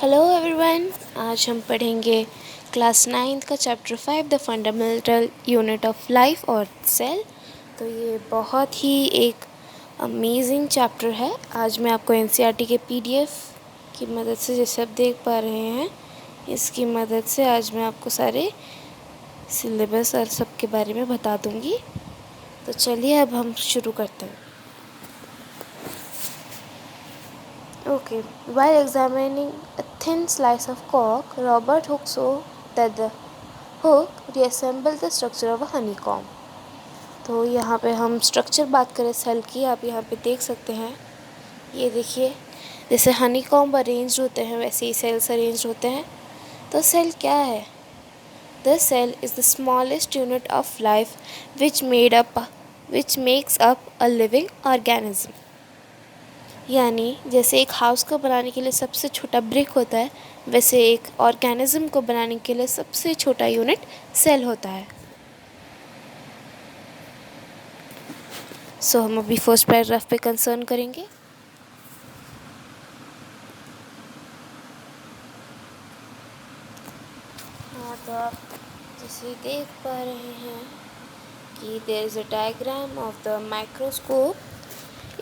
Hello everyone. आज हम पढ़ेंगे क्लास 9th का chapter 5 the fundamental unit of life और सेल। तो ये बहुत ही एक अमेजिंग चैप्टर है। आज मैं आपको एनसीईआरटी के पीडीएफ की मदद से, जैसे आप देख पा रहे हैं, इसकी मदद से आज मैं आपको सारे सिलेबस और सब के बारे में बता दूंगी। तो चलिए अब हम शुरू करते हैं। Okay, while examining a thin slice of cork, Robert Hooke saw that the hook reassembled the structure of a honeycomb. तो यहाँ पे हम स्ट्रक्चर बात करें सेल की, आप यहाँ पे देख सकते हैं। ये देखिए, जैसे हनीकॉम्ब अरेंज होते हैं वैसे ही सेल्स अरेंज होते हैं। तो सेल क्या है? The cell is the smallest unit of life which makes up a living organism. यानी जैसे एक हाउस को बनाने के लिए सबसे छोटा ब्रिक होता है, वैसे एक ऑर्गेनिज्म को बनाने के लिए सबसे छोटा यूनिट सेल होता है। हम अभी फर्स्ट पैराग्राफ पे कंसर्न करेंगे। हाँ, तो आप जैसे देख पा रहे हैं कि there is a diagram of the microscope.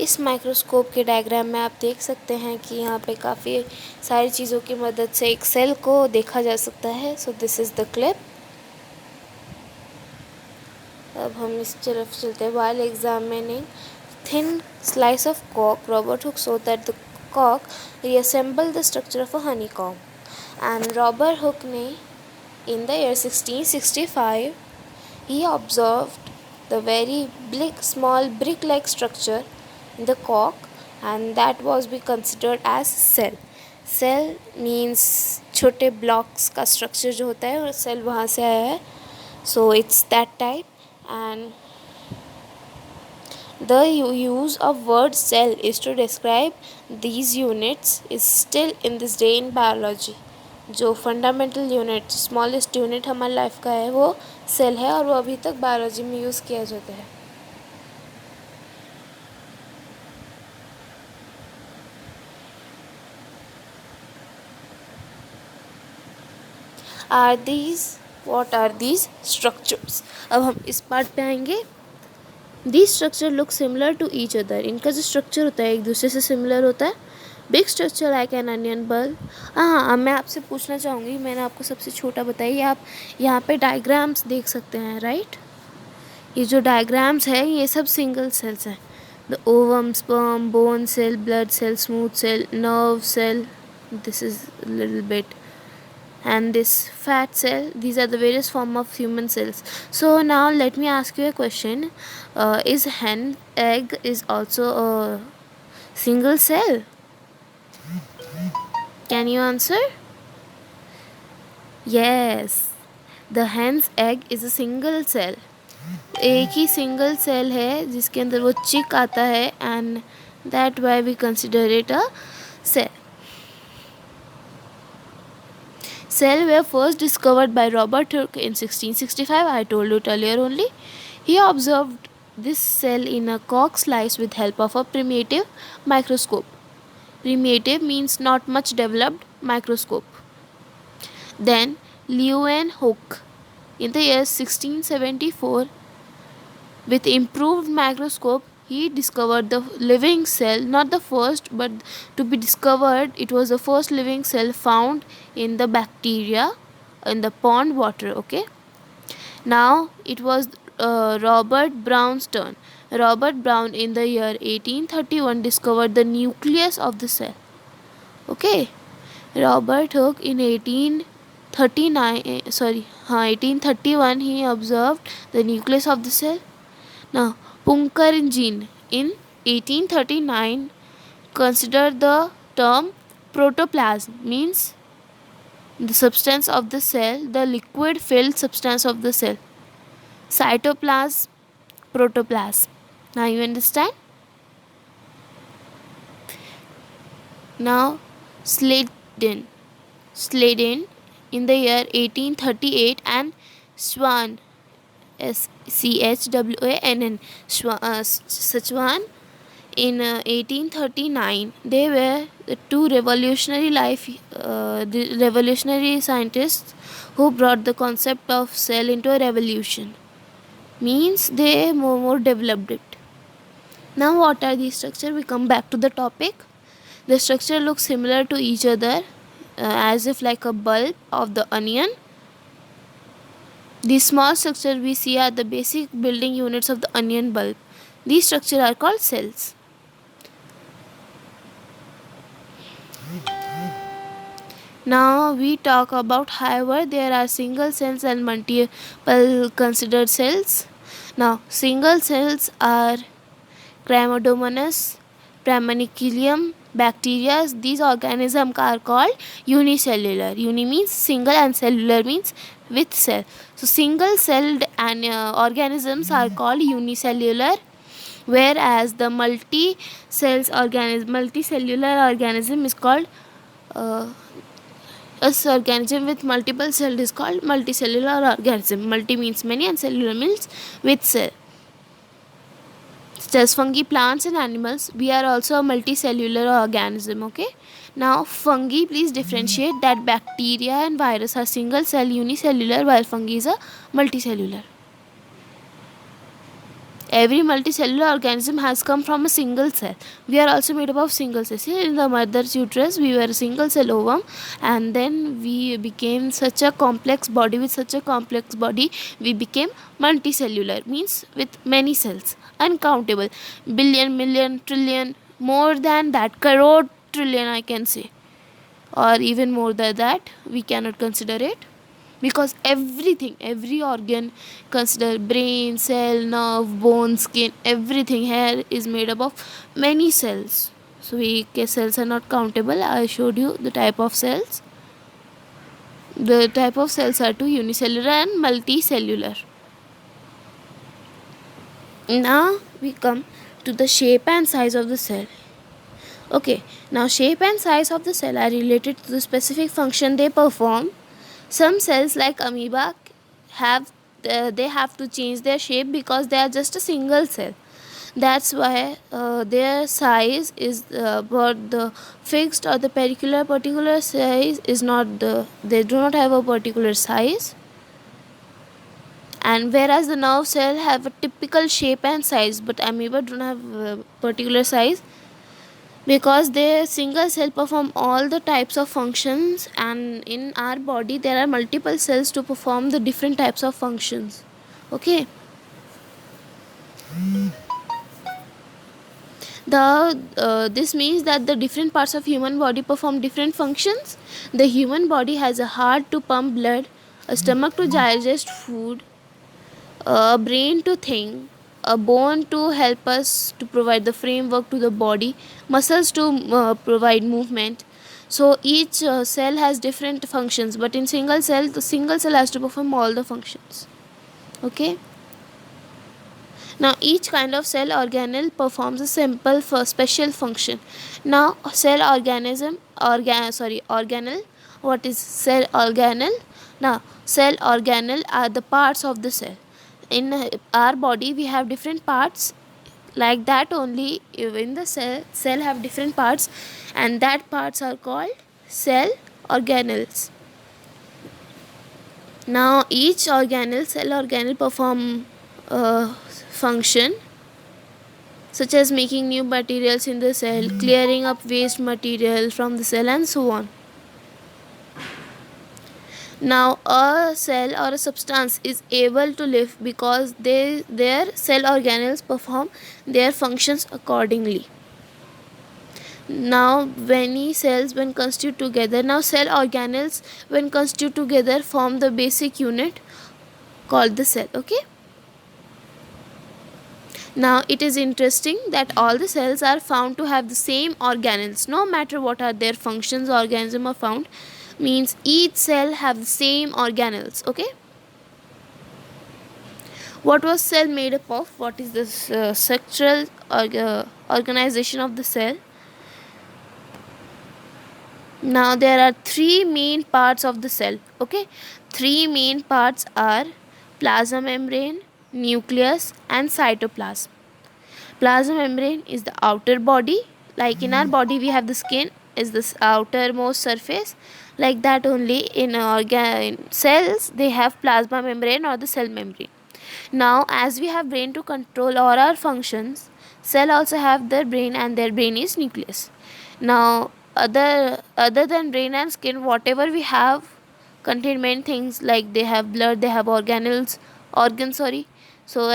इस माइक्रोस्कोप के डायग्राम में आप देख सकते हैं कि यहाँ पे काफ़ी सारी चीज़ों की मदद से एक सेल को देखा जा सकता है। So this is the clip. अब हम इस तरफ चलते हैं। While examining thin slice of cork, Robert Hooke saw that the cork reassembled the structure of a honeycomb. And Robert Hooke ने in the year 1665 he observed the very small brick-like structure in the cork, and that was be considered as cell. Cell means छोटे blocks का structure जो होता है, और cell वहाँ से आया है. So it's that type. And the use of word cell is to describe these units is still in this day in biology. जो फंडामेंटल यूनिट, स्मॉलेस्ट यूनिट हमारी लाइफ का है, वो सेल है, और वो अभी तक बायोलॉजी में यूज़ किया जाता है. What are these structures? अब हम इस पार्ट पे आएंगे. These structure look similar to each other. इनका जो स्ट्रक्चर होता है एक दूसरे से सिमिलर होता है. Big structure like an onion bulb. हाँ, अब मैं आपसे पूछना चाहूँगी, मैंने आपको सबसे छोटा बताइए, आप यहाँ पे डायग्राम्स देख सकते हैं, राइट? ये जो डायग्राम्स है ये सब सिंगल सेल्स हैं. The ovum, sperm, bone cell, blood cell, smooth cell, nerve cell, this is little bit, and this fat cell. These are the various form of human cells. So now let me ask you a question. Is hen egg is also a single cell? Can you answer? Yes, the hen's egg is a single cell. एक ही single cell है जिसके अंदर वो चिक आता है, and that why we consider it a cell. Cell were first discovered by Robert Hooke in 1665. I told you earlier only. He observed this cell in a cork slice with help of a primitive microscope. Primitive means not much developed microscope. Then Leeuwenhoek in the year 1674, with improved microscope, he discovered the living cell, not the first, but to be discovered, it was the first living cell found in the bacteria in the pond water. Okay, now it was Robert Brown's turn. Robert Brown in the year 1831 discovered the nucleus of the cell. Okay, Robert Hooke in 1831 he observed the nucleus of the cell. Now Punkarinjin in 1839 considered the term protoplasm, means the substance of the cell, the liquid filled substance of the cell. Cytoplasm, protoplasm. Now you understand? Now Sladen in the year 1838 and Schwann, Schwann, In 1839, they were the two revolutionary scientists who brought the concept of cell into a revolution. Means they more developed it. Now, what are these structure? We come back to the topic. The structure looks similar to each other, as if like a bulb of the onion. These small structures we see are the basic building units of the onion bulb. These structures are called cells. Now we talk about, however, there are single cells and multiple considered cells. Now single cells are Chlamydomonas, Pramanicilium, bacteria. These organisms are called unicellular. Uni means single and cellular means with cell. So single celled organisms are called unicellular, whereas the multicellular organism is called uh, a organism with multiple cells is called multicellular organism. Multi means many and cellular means with cell. Such as fungi, plants and animals, we are also a multicellular organism. Okay. Now fungi, please differentiate that bacteria and virus are single cell unicellular, while fungi is a multicellular. Every multicellular organism has come from a single cell. We are also made up of single cells. In the mother's uterus, we were a single cell ovum, and then we became such a complex body. With such a complex body, we became multicellular, means with many cells, uncountable, billion, million, trillion, more than that, crore, trillion, I can say, or even more than that. We cannot consider it, because every organ, consider brain, cell, nerve, bone, skin, everything here is made up of many cells. So cells are not countable. I showed you the type of cells. The type of cells are two, unicellular and multicellular. Now we come to the shape and size of the cell. Okay, now shape and size of the cell are related to the specific function they perform. Some cells like amoeba have they have to change their shape because they are just a single cell. That's why their size is but the fixed or the particular size is not they do not have a particular size. And whereas the nerve cell have a typical shape and size, but amoeba don't have a particular size, because their single cell perform all the types of functions, and in our body there are multiple cells to perform the different types of functions. Okay. This means that the different parts of human body perform different functions. The human body has a heart to pump blood, a stomach to digest food, a brain to think, a bone to help us to provide the framework to the body, muscles to provide movement. So each cell has different functions, but in single cell, the single cell has to perform all the functions. Okay. Now each kind of cell organelle performs a simple for special function. Now cell organelle. What is cell organelle? Now cell organelle are the parts of the cell. In our body we have different parts, like that only in the cell have different parts, and that parts are called cell organelles. Now each cell organelle perform function, such as making new materials in the cell, clearing up waste material from the cell, and so on. Now a cell or a substance is able to live because their cell organelles perform their functions accordingly. Now many cells when constitute together, now cell organelles when constitute together form the basic unit called the cell. Okay. Now it is interesting that all the cells are found to have the same organelles, no matter what are their functions. Organism are found, means each cell have the same organelles. Okay. What was cell made up of? What is this structural organization of the cell? Now there are three main parts of the cell. Okay, three main parts are plasma membrane, nucleus, and cytoplasm. Plasma membrane is the outer body. Like in our body we have the skin is this outermost surface. Like that only in cells they have plasma membrane or the cell membrane. Now as we have brain to control all our functions, cell also have their brain, and their brain is nucleus. Now other than brain and skin, whatever we have contain many things, like they have blood, they have organs, sorry. So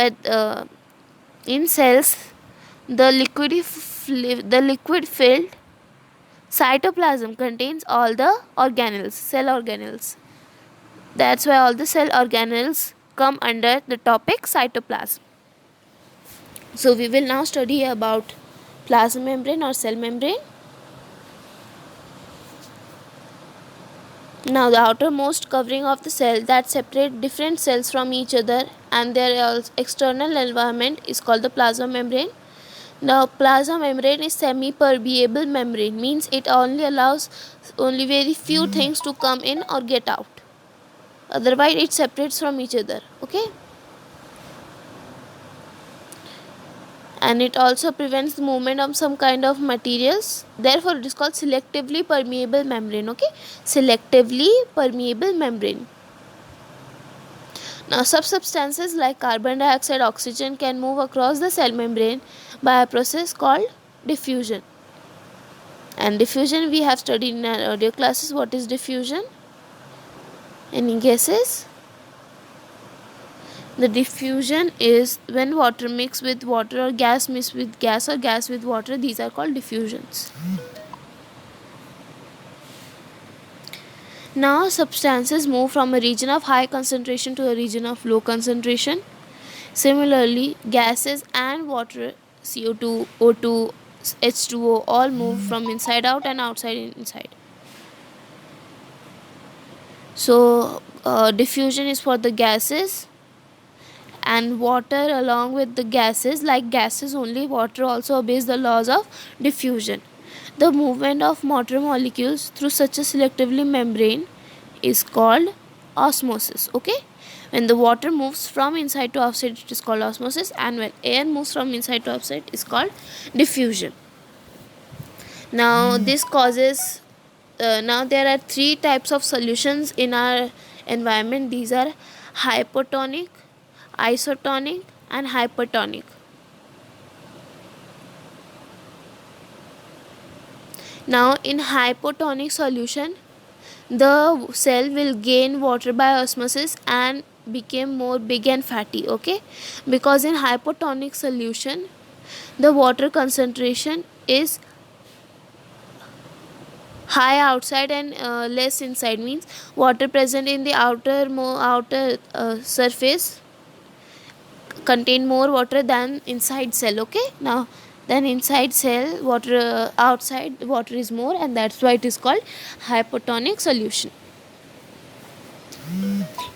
in cells, the liquid filled cytoplasm contains all the organelles, cell organelles. That's why all the cell organelles come under the topic cytoplasm. So we will now study about plasma membrane or cell membrane. Now the outermost covering of the cell that separate different cells from each other and their external environment is called the plasma membrane. Now plasma membrane is semi-permeable membrane, means it only allows only very few things to come in or get out. Otherwise it separates from each other. Okay. And it also prevents the movement of some kind of materials. Therefore it is called selectively permeable membrane. Okay. Selectively permeable membrane. Now substances like carbon dioxide, oxygen can move across the cell membrane by a process called diffusion. And diffusion we have studied in our earlier classes. What is diffusion? Any guesses? The diffusion is when water mix with water or gas mix with gas or gas with water. These are called diffusions. Now substances move from a region of high concentration to a region of low concentration. Similarly, gases and water, CO2, O2, H2O, all move from inside out and outside inside. So diffusion is for the gases, and water along with the gases. Like gases only, water also obeys the laws of diffusion. The movement of water molecules through such a selectively membrane is called osmosis. Okay. When the water moves from inside to outside, it is called osmosis, and when air moves from inside to outside, it is called diffusion. Now this causes now there are three types of solutions in our environment. These are hypotonic, isotonic and hypertonic. Now in hypotonic solution, the cell will gain water by osmosis and become more big and fatty. Okay, because in hypotonic solution the water concentration is high outside and less inside, means water present in the outer surface contain more water than inside cell. Okay. Now then inside cell water, outside water is more, and that's why it is called hypotonic solution.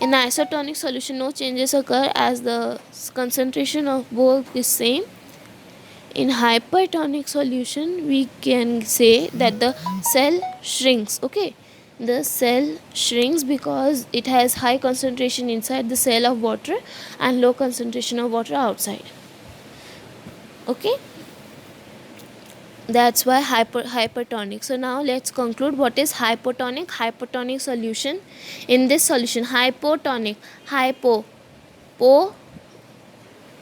In isotonic solution no changes occur as the concentration of both is same. In hypertonic solution we can say that the cell shrinks. Okay. The cell shrinks because it has high concentration inside the cell of water and low concentration of water outside. Okay. That's why hypertonic. So now let's conclude what is hypotonic solution. In this solution, hypotonic,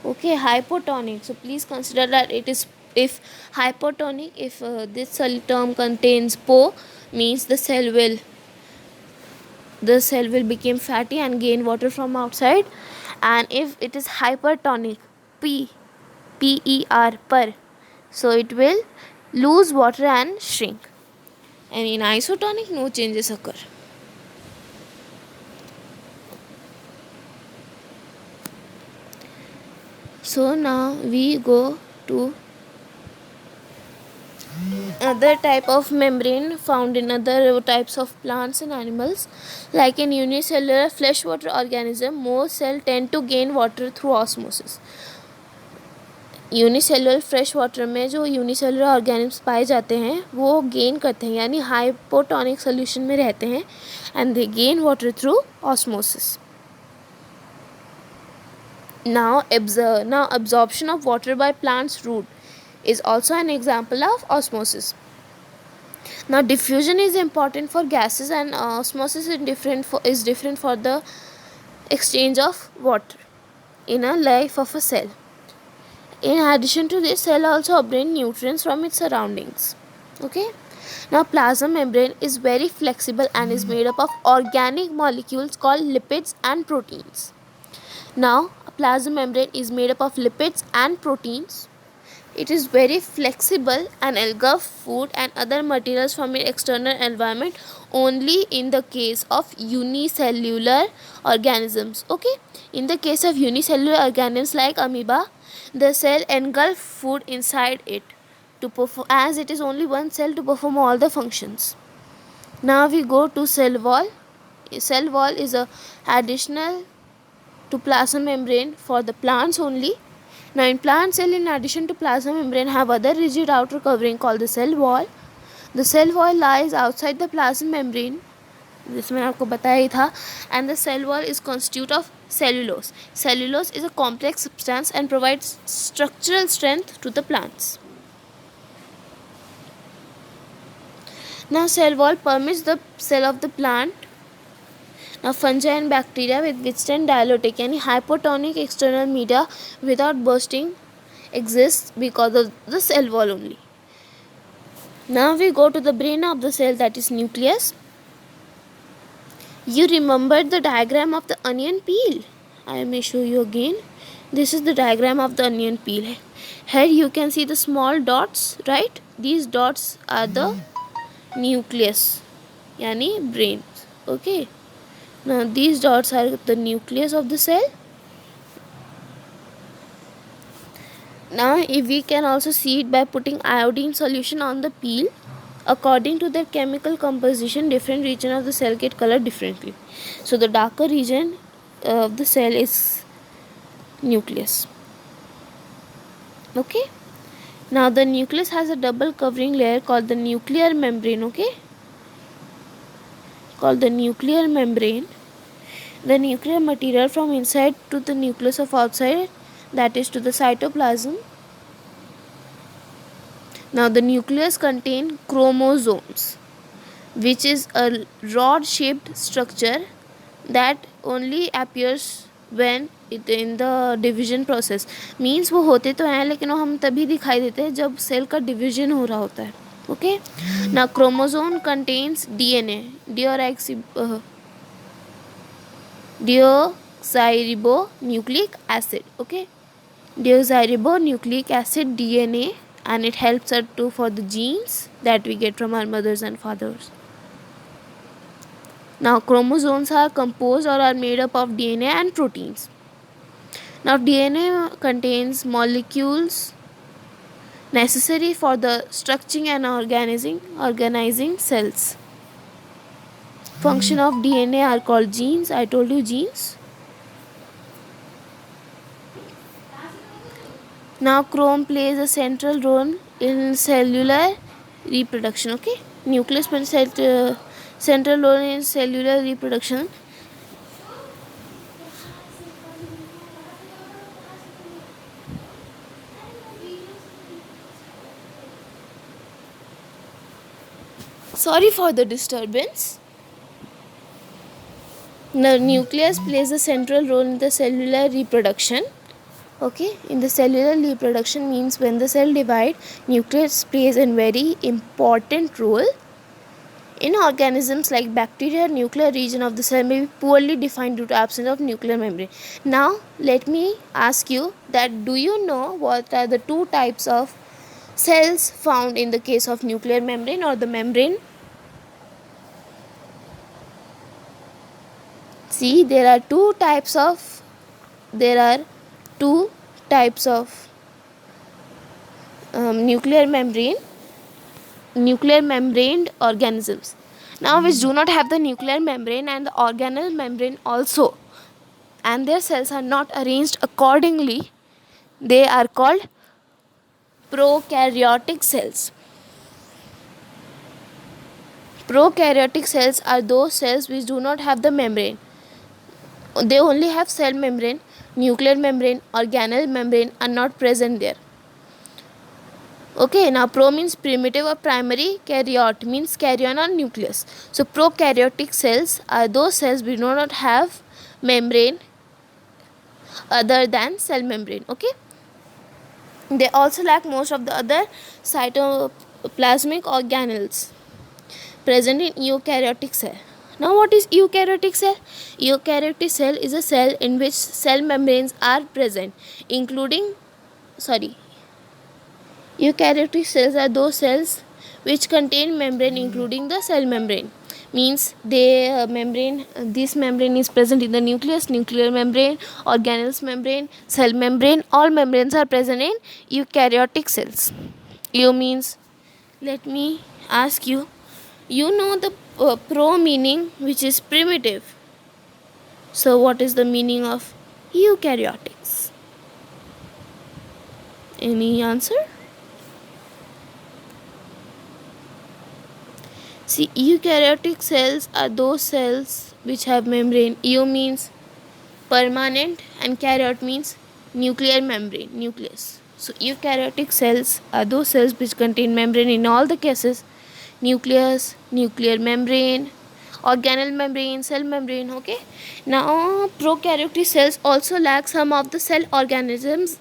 okay, hypotonic. So please consider that it is, if hypotonic, if this term contains po, means the cell will become fatty and gain water from outside. And if it is hypertonic, per, so it will lose water and shrink. And in isotonic no changes occur. So now we go to other type of membrane found in other types of plants and animals. Like in unicellular freshwater organism, most cells tend to gain water through osmosis. Unicellular fresh water में जो unicellular organisms पाए जाते हैं वो gain करते हैं, यानी hypotonic solution में रहते हैं, and they gain water through osmosis. Now absorption of water by plant's root is also an example of osmosis. Now diffusion is important for gases, and osmosis is different for the exchange of water in a life of a cell. In addition to this, cell also obtain nutrients from its surroundings. Okay. Now plasma membrane is very flexible and is made up of organic molecules called lipids and proteins. Now a plasma membrane is made up of lipids and proteins. It is very flexible and engulf food and other materials from its external environment only in the case of unicellular organisms. Okay, in the case of unicellular organisms like amoeba, the cell engulf food inside it to perform, as it is only one cell to perform all the functions. Now we go to cell wall. Cell wall is a additional to plasma membrane for the plants only. Now in plant cell, in addition to plasma membrane, have other rigid outer covering called the cell wall. The cell wall lies outside the plasma membrane, जिसमें आपको बताया ही था, and the cell wall is constitute of cellulose. Cellulose is a complex substance and provides structural strength to the plants. Now cell wall permits the cell of the plant. Now fungi and bacteria with withstand dialectic यानी hypotonic external media without bursting exists because of the cell wall only. Now we go to the brain of the cell, that is nucleus. You remembered the diagram of the onion peel. I may show you again. This is the diagram of the onion peel. Here you can see the small dots, right? These dots are the nucleus यानी brain. Okay. Now these dots are the nucleus of the cell. Now if we can also see it by putting iodine solution on the peel. According to their chemical composition, different region of the cell get colored differently. So the darker region of the cell is nucleus. Okay. Now the nucleus has a double covering layer called the nuclear membrane. Okay. Called the nuclear membrane. The nuclear material from inside to the nucleus of outside, that is to the cytoplasm. Now the nucleus contains chromosomes, which is a rod shaped structure that only appears when it in the division process. Means वो होते तो हैं लेकिन वो हम तभी दिखाई देते हैं जब सेल का डिवीजन हो रहा होता है. Okay. Now chromosome contains DNA, deoxyribonucleic acid. Okay. Deoxyribonucleic acid, DNA, and it helps us to for the genes that we get from our mothers and fathers. Now chromosomes are composed or are made up of DNA and proteins. Now DNA contains molecules necessary for the structuring and organizing cells. Function of DNA are called genes. I told you genes. Now chrome plays a central role in cellular reproduction. Okay, nucleus plays central role in cellular reproduction. Sorry for the disturbance. The nucleus plays a central role in the cellular reproduction. Okay, in the cellular reproduction means when the cell divide, nucleus plays a very important role. In organisms like bacteria, nuclear region of the cell may be poorly defined due to absence of nuclear membrane. Now let me ask you that do you know what are the two types of cells found in the case of nuclear membrane or the membrane? See, there are two types of nuclear membraned organisms. Now which do not have the nuclear membrane and the organelle membrane also, and their cells are not arranged accordingly. They are called prokaryotic cells. Prokaryotic cells are those cells which do not have the membrane. They only have cell membrane, nuclear membrane, organelle membrane are not present there. Okay, now pro means primitive or primary, karyote means karyon or nucleus. So prokaryotic cells are those cells which do not have membrane other than cell membrane. Okay, they also lack most of the other cytoplasmic organelles present in eukaryotic cell. Now what is eukaryotic cell? Eukaryotic cell is a cell in which cell membranes are present, including, sorry, eukaryotic cells are those cells which contain membrane including the cell membrane. Means they membrane, this membrane is present in the nucleus, nuclear membrane, organelles membrane, cell membrane, all membranes are present in eukaryotic cells. Eu means, let me ask you, you know the pro meaning, which is primitive. So what is the meaning of eukaryotics? Any answer? See, eukaryotic cells are those cells which have membrane. Eu means permanent and karyote means nuclear membrane, nucleus. So eukaryotic cells are those cells which contain membrane in all the cases: nucleus, nuclear membrane, organelle membrane, cell membrane. Okay, now prokaryotic cells also lack some of the cell organelles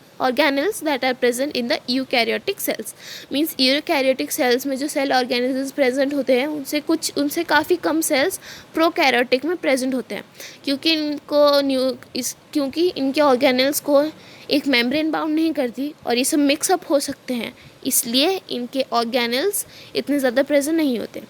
that are present in the eukaryotic cells. Means eukaryotic cells में जो cell organisms present होते हैं उनसे काफ़ी कम cells prokaryotic में present होते हैं, क्योंकि इनके organelles को एक membrane bound नहीं करती और ये सब मिक्स अप हो सकते हैं, इसलिए इनके organelles इतने ज़्यादा present नहीं होते.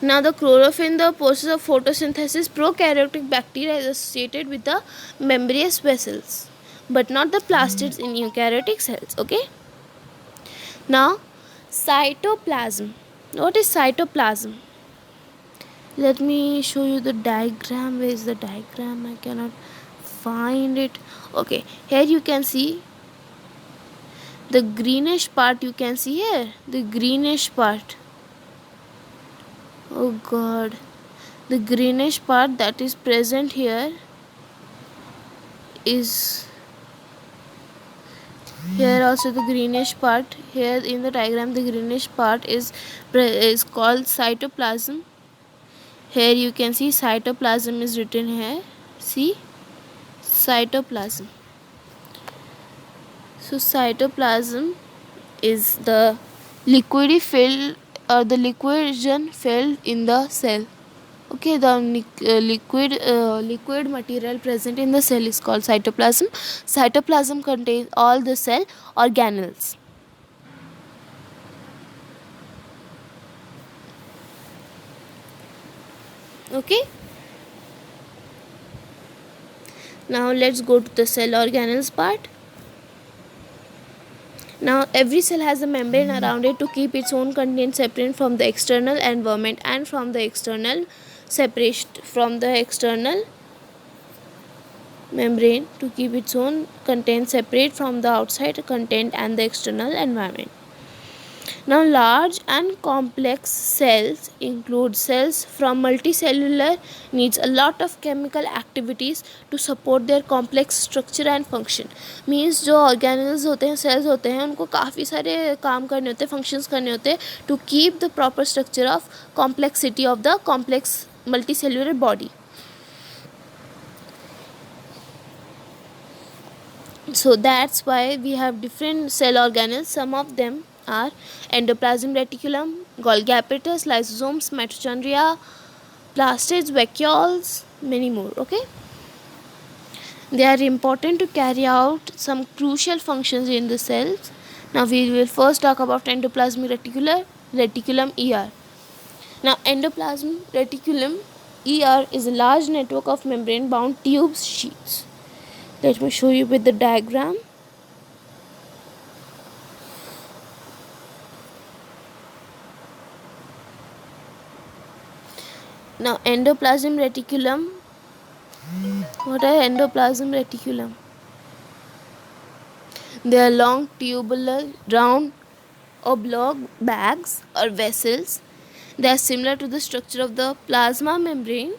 Now the chlorophyll in the process of photosynthesis, prokaryotic bacteria is associated with the membranous vessels, but not the plastids in eukaryotic cells. Okay. Now cytoplasm. What is cytoplasm? Let me show you the diagram. Where is the diagram? I cannot find it. Okay, here you can see the greenish part. You can see here the greenish part. Oh god, the greenish part that is present here is here. Also the greenish part here in the diagram, the greenish part is called cytoplasm. Here you can see cytoplasm is written here. See, cytoplasm. So cytoplasm is the liquidy filled or the liquid filled in the cell. Okay, the liquid material present in the cell is called cytoplasm. Cytoplasm contains all the cell organelles. Okay, now let's go to the cell organelles part. Now every cell has a membrane around it to keep its own content separate from the external environment and from the external membrane to keep its own content separate from the outside content and the external environment. Now large and complex cells include cells from multicellular needs a lot of chemical activities to support their complex structure and function. Means जो organelles होते हैं, cells होते हैं, उनको काफ़ी सारे काम करने होते हैं, functions करने होते हैं to keep the proper structure of complexity of the complex multicellular body. So that's why we have different cell organelles. Some of them are endoplasmic reticulum, Golgi apparatus, lysosomes, mitochondria, plastids, vacuoles, many more. Okay, they are important to carry out some crucial functions in the cells. Now we will first talk about endoplasmic reticulum ER. Now endoplasmic reticulum ER is a large network of membrane bound tube sheets. Let me show you with the diagram. Now endoplasmic reticulum. What are endoplasmic reticulum? They are long tubular round oblong bags or vessels They are similar to the structure of the plasma membrane.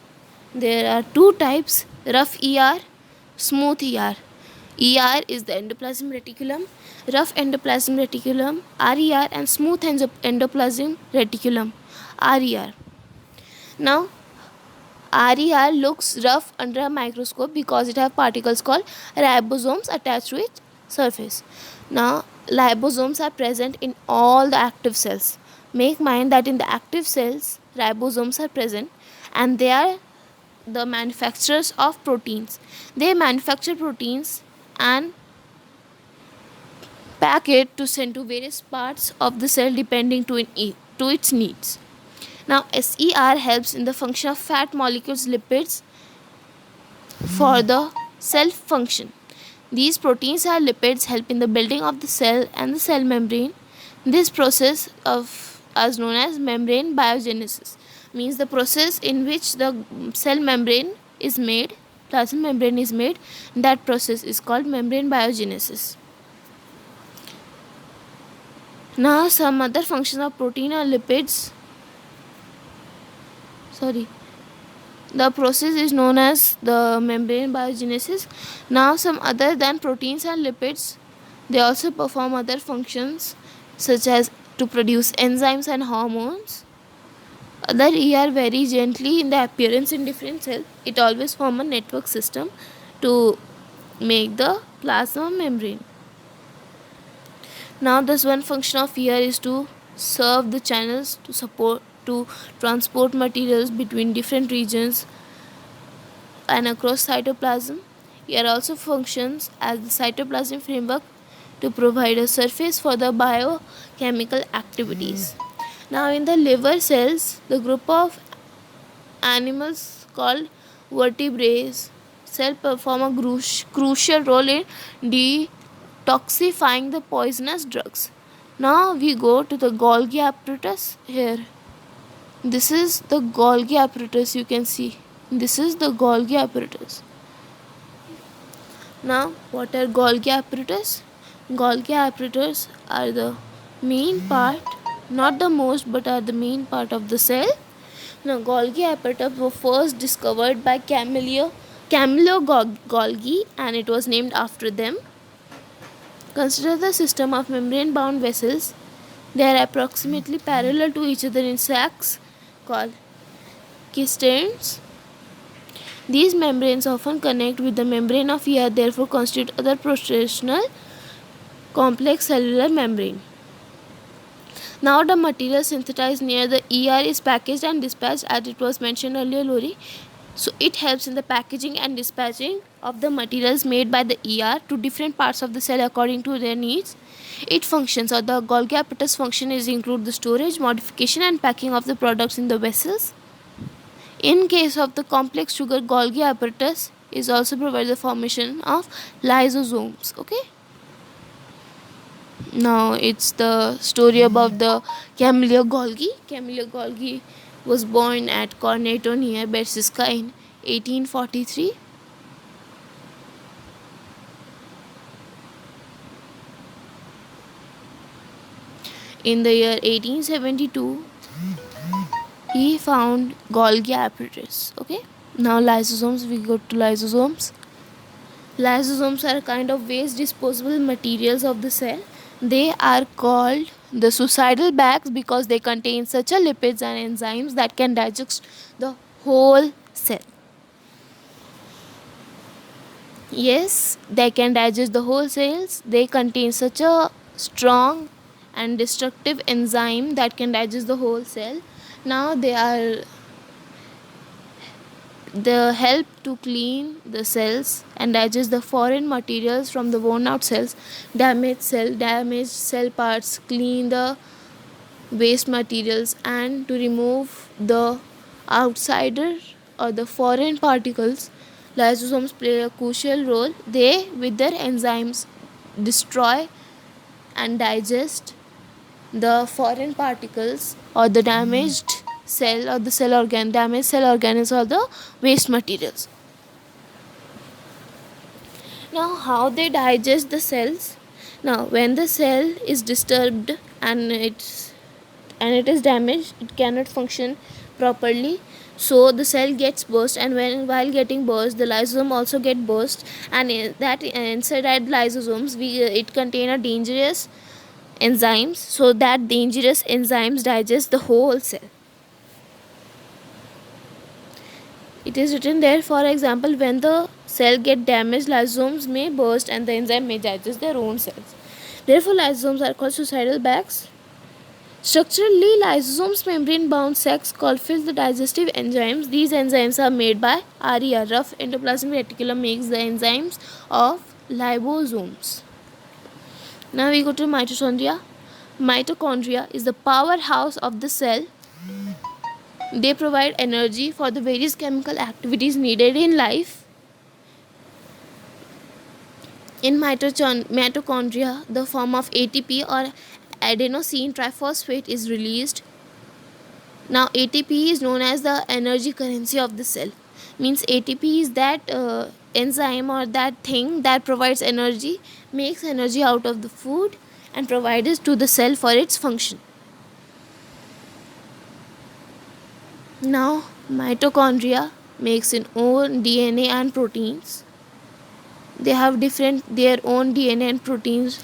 There are two types: rough ER, smooth ER. ER is the endoplasmic reticulum, rough endoplasmic reticulum RER, and smooth endoplasmic reticulum RER. Now, RER looks rough under a microscope because it has particles called ribosomes attached to its surface. Now, ribosomes are present in all the active cells. Make mind that in the active cells, ribosomes are present, and they are the manufacturers of proteins. They manufacture proteins and pack it to send to various parts of the cell depending to its needs. Now, SER helps in the function of fat molecules, lipids for the cell function. These proteins or lipids help in the building of the cell and the cell membrane. This process of is known as membrane biogenesis, means the process in which the cell membrane is made, plasma membrane is made. That process is called membrane biogenesis. Now, some other functions of protein or lipids. The process is known as the membrane biogenesis. Now, some other than proteins and lipids, they also perform other functions such as to produce enzymes and hormones. Other ER vary gently in the appearance in different cells. It always form a network system to make the plasma membrane. Now, this one function of ER is to serve the channels to transport materials between different regions and across cytoplasm. ER also functions as the cytoplasmic framework to provide a surface for the biochemical activities. Now, in the liver cells, the group of animals called vertebrates cell perform a crucial role in detoxifying the poisonous drugs. Now we go to the Golgi apparatus here. This is the Golgi apparatus, you can see. This is the Golgi apparatus. Now, what are Golgi apparatus? Golgi apparatus are the main part, not the most, but are the main part of the cell. Now, Golgi apparatus was first discovered by Camillo Golgi, and it was named after them. Consider the system of membrane-bound vessels. They are approximately parallel to each other in sacs called cisterns. These membranes often connect with the membrane of ER, therefore constitute other prototional complex cellular membrane. Now the material synthesized near the ER is packaged and dispatched, as it was mentioned earlier, Lori. So it helps in the packaging and dispatching of the materials made by the ER to different parts of the cell according to their needs. Its functions, or the Golgi apparatus function, is include the storage, modification and packing of the products in the vessels. In case of the complex sugar, Golgi apparatus is also provide the formation of lysosomes. Okay. Now it's the story about the Camillo Golgi. Camillo Golgi was born at Corneto near Bershka in 1843. In the year 1872, he found Golgi apparatus. Okay. Now lysosomes, we go to lysosomes. Lysosomes are a kind of waste disposable materials of the cell. They are called the suicidal bags because they contain such a lipids and enzymes that can digest the whole cell. Yes, they can digest the whole cells. They contain such a strong and destructive enzyme that can digest the whole cell. Now they are the help to clean the cells and digest the foreign materials from the worn out cells, damaged cell parts, clean the waste materials, and to remove the outsider or the foreign particles. Lysosomes play a crucial role. They, with their enzymes, destroy and digest the foreign particles or the damaged cell or the damaged cell organelles or the waste materials. Now, how they digest the cells? Now, when the cell is disturbed and and it is damaged, it cannot function properly. So the cell gets burst, and while getting burst, the lysosome also get burst, and inside that lysosomes, it contain a dangerous enzymes. So that dangerous enzymes digest the whole cell. It is written there, for example, when the cell get damaged, lysosomes may burst and the enzyme may digest their own cells. Therefore, lysosomes are called suicidal bags. Structurally, lysosomes membrane-bound sacs called fill the digestive enzymes. These enzymes are made by RER, rough endoplasmic reticulum makes the enzymes of liposomes. Now we go to mitochondria. Mitochondria is the powerhouse of the cell. They provide energy for the various chemical activities needed in life. In mitochondria, the form of ATP or adenosine triphosphate is released. Now ATP is known as the energy currency of the cell. Means ATP is that enzyme or that thing that provides energy, makes energy out of the food and provides it to the cell for its function. Now mitochondria makes its own DNA and proteins. They have their own DNA and proteins.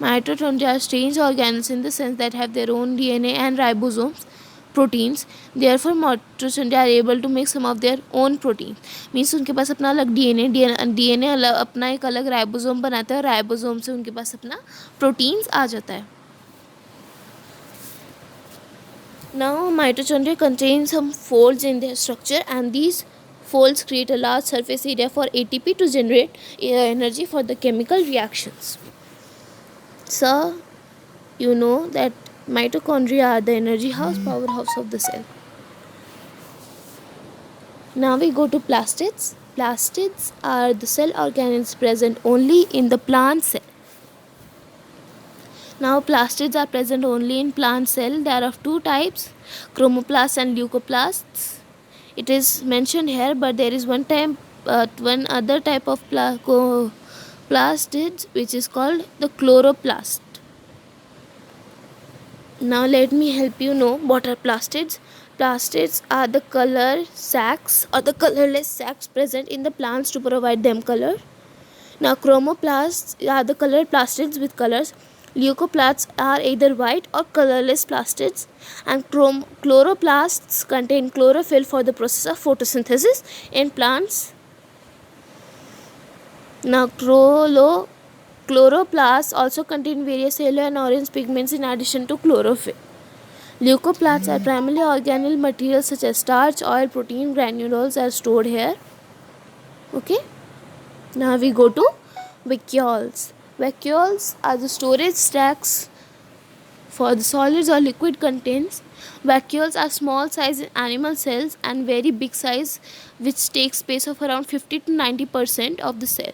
Mitochondria are strange organelles in the sense that have their own DNA and ribosomes, proteins. Therefore mitochondria are able to make some of their own protein. Means उनके पास अपना अलग DNA अपना एक अलग ribosome बनाता है, ribosome से उनके पास अपना प्रोटीन्स आ जाता है. Now mitochondria contain some folds in their structure, and these folds create a large surface area for ATP to generate energy for the chemical reactions. So you know that mitochondria are the energy powerhouse of the cell. Now we go to plastids. Plastids are the cell organelles present only in the plant cell. Now plastids are present only in plant cell. They are of two types, chromoplasts and leucoplasts. It is mentioned here, but there is one other type of plastids which is called the chloroplast. Now let me help you know what are plastids. Plastids are the color sacs or the colorless sacs present in the plants to provide them color. Now chromoplasts are the colored plastids with colors. Leucoplasts are either white or colorless plastids, and chloroplasts contain chlorophyll for the process of photosynthesis in plants. Now chloroplasts also contain various yellow and orange pigments in addition to chlorophyll. Leucoplasts are primarily organelle materials such as starch, oil, protein, granules are stored here. Okay. Now we go to vacuoles. Vacuoles are the storage stacks for the solids or liquid contents. Vacuoles are small size animal cells and very big size, which takes space of around 50 to 90% of the cell.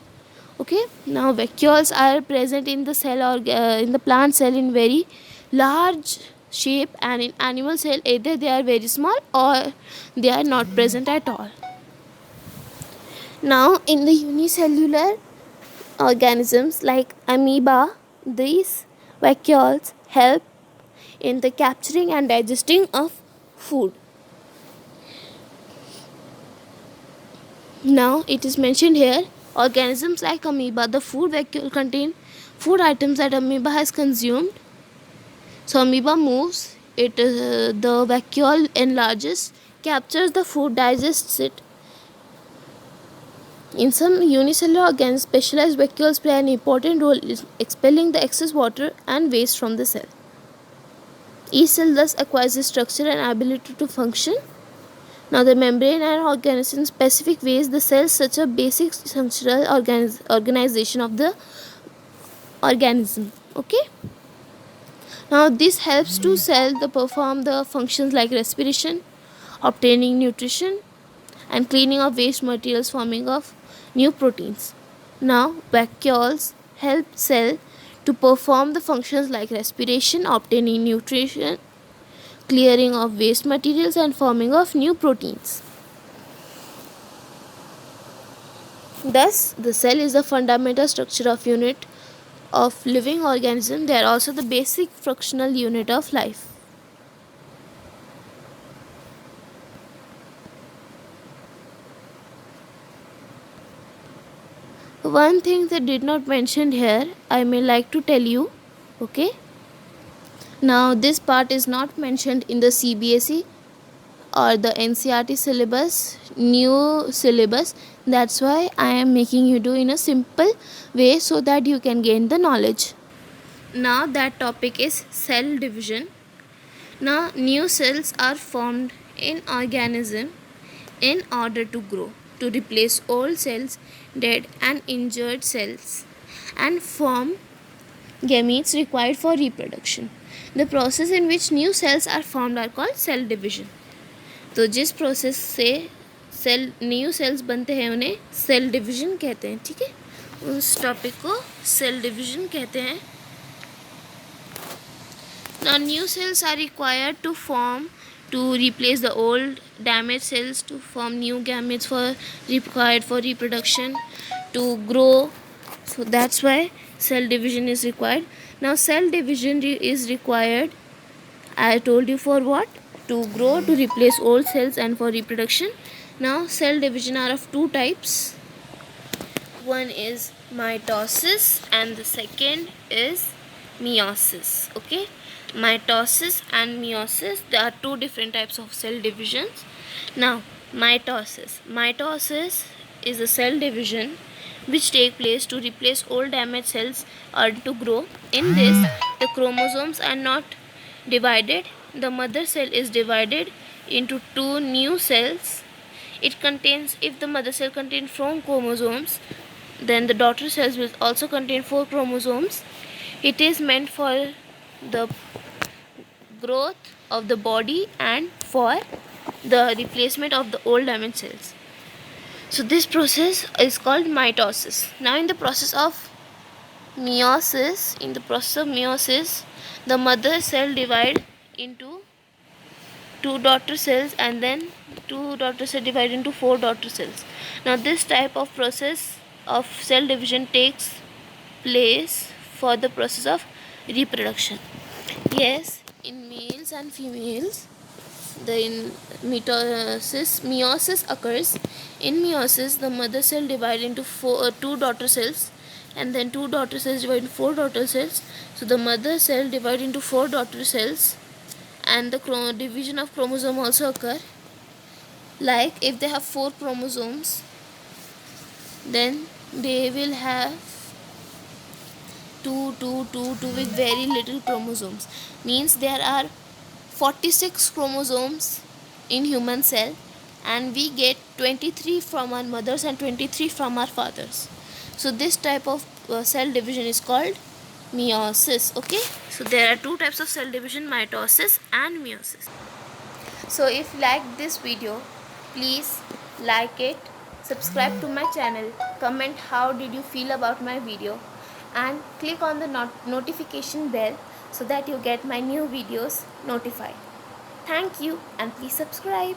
Okay. Now vacuoles are present in the cell or in the plant cell in very large shape, and in animal cell either they are very small or they are not present at all. Now in the unicellular organisms like amoeba, these vacuoles help in the capturing and digesting of food. Now it is mentioned here, organisms like amoeba, the food vacuole contain food items that amoeba has consumed. So amoeba moves, the vacuole enlarges, captures the food, digests it. In some unicellular organs, specialized vacuoles play an important role in expelling the excess water and waste from the cell. Each cell thus acquires the structure and ability to function. Now the membrane and organize in specific ways the cells such a basic functional organization of the organism. Okay. Now this helps to cell to perform the functions like respiration, obtaining nutrition, and cleaning of waste materials, forming of new proteins. Now vacuoles help cell to perform the functions like respiration, obtaining nutrition, clearing of waste materials, and forming of new proteins. Thus the cell is the fundamental structure of unit of living organism. They are also the basic functional unit of life. One thing that did not mentioned here, I may like to tell you. Okay, now this part is not mentioned in the CBSE or the NCERT syllabus, new syllabus. That's why I am making you do in a simple way so that you can gain the knowledge. Now that topic is cell division. Now new cells are formed in organism in order to grow, to replace old cells, dead and injured cells, and form gametes required for reproduction. The process in which new cells are formed are called cell division. तो जिस process से cell new sales बनते हैं उन्हें cell division कहते हैं. ठीक है, उस टॉपिक को सेल डिवीजन कहते हैं. Now new cells are required to form to replace the old damaged cells, to form new gametes for required for reproduction, to grow. So that's why cell division is required. Now cell division is required, I told you, for what? To grow, to replace old cells and for reproduction. Now cell division are of two types. One is mitosis and the second is meiosis. Okay, mitosis and meiosis, there are two different types of cell divisions. Now mitosis is a cell division which take place to replace old damaged cells or to grow. In this, the chromosomes are not divided. The mother cell is divided into two new cells. It contains, if the mother cell contains 4 chromosomes, then the daughter cells will also contain 4 chromosomes. It is meant for the growth of the body and for the replacement of the old damaged cells. So this process is called mitosis. Now in the process of meiosis, the mother cell divide into 2 daughter cells and then 2 daughter cells divide into 4 daughter cells. Now this type of process of cell division takes place for the process of reproduction. Yes, in males and females, the meiosis occurs. In meiosis, the mother cell divide into 2 daughter cells and then 2 daughter cells divide into 4 daughter cells. So the mother cell divide into 4 daughter cells, and the division of chromosome also occur. Like if they have 4 chromosomes, then they will have 2 with very little chromosomes. Means there are 46 chromosomes in human cell, and we get 23 from our mothers and 23 from our fathers. So this type of cell division is called meiosis. Okay, so there are two types of cell division, mitosis and meiosis. So if you like this video, please like it, subscribe to my channel, comment how did you feel about my video, and click on the notification bell so that you get my new videos notified. Thank you, and please subscribe.